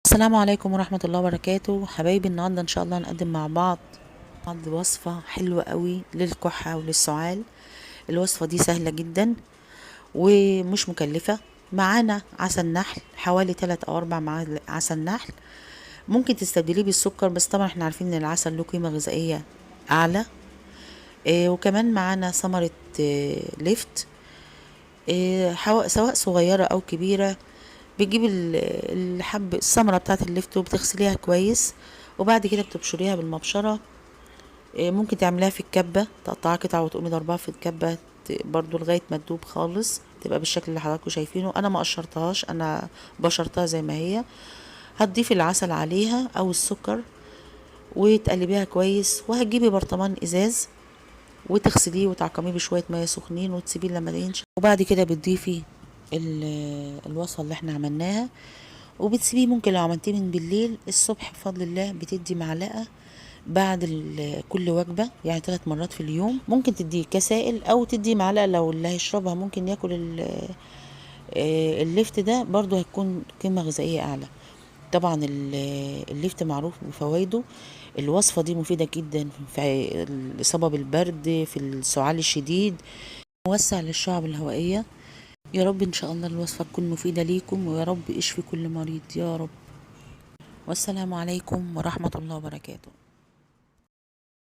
السلام عليكم ورحمة الله وبركاته حبايبي. النهاردة ان شاء الله نقدم مع بعض وصفة حلوة قوي للكحة وللسعال. الوصفة دي سهلة جدا ومش مكلفة. معانا عسل نحل حوالي 3 أو 4 معالق عسل نحل. ممكن تستبدليه بالسكر، بس طبعا احنا عارفين ان العسل له قيمة غذائية اعلى. وكمان معانا ثمرة لفت، سواء صغيرة او كبيرة. بتجيب الثمرة بتاعت اللفت وبتغسليها كويس، وبعد كده بتبشريها بالمبشرة. ممكن تعمليها في الكبة، تقطعها قطع وتقومي ضربها في الكبة برضو لغاية ما تدوب خالص، تبقى بالشكل اللي حضراتكم شايفينه. انا ما قشرتهاش، انا بشرتها زي ما هي. هتضيفي العسل عليها او السكر وتقلبيها كويس، وهتجيبي برطمان ازاز وتغسليه وتعقميه بشوية مية سخنين وتسيبيه لما ينشف. وبعد كده بتضيفي الوصفة اللي احنا عملناها وبتسيبيه. ممكن لو عملتيه من بالليل، الصبح بفضل الله بتدي معلقة بعد كل وجبة، يعني 3 مرات في اليوم. ممكن تديه كسائل او تديه معلقة، لو اللي هيشربها ممكن ياكل الليفت ده، برضو هتكون قيمة غذائية اعلى. طبعا الليفت معروف بفوائده. الوصفة دي مفيدة جدا في الإصابة بالبرد، في السعال الشديد، موسع للشعب الهوائية. يا رب ان شاء الله الوصفة تكون مفيدة ليكم، ويا رب اشفي كل مريض يا رب. والسلام عليكم ورحمة الله وبركاته.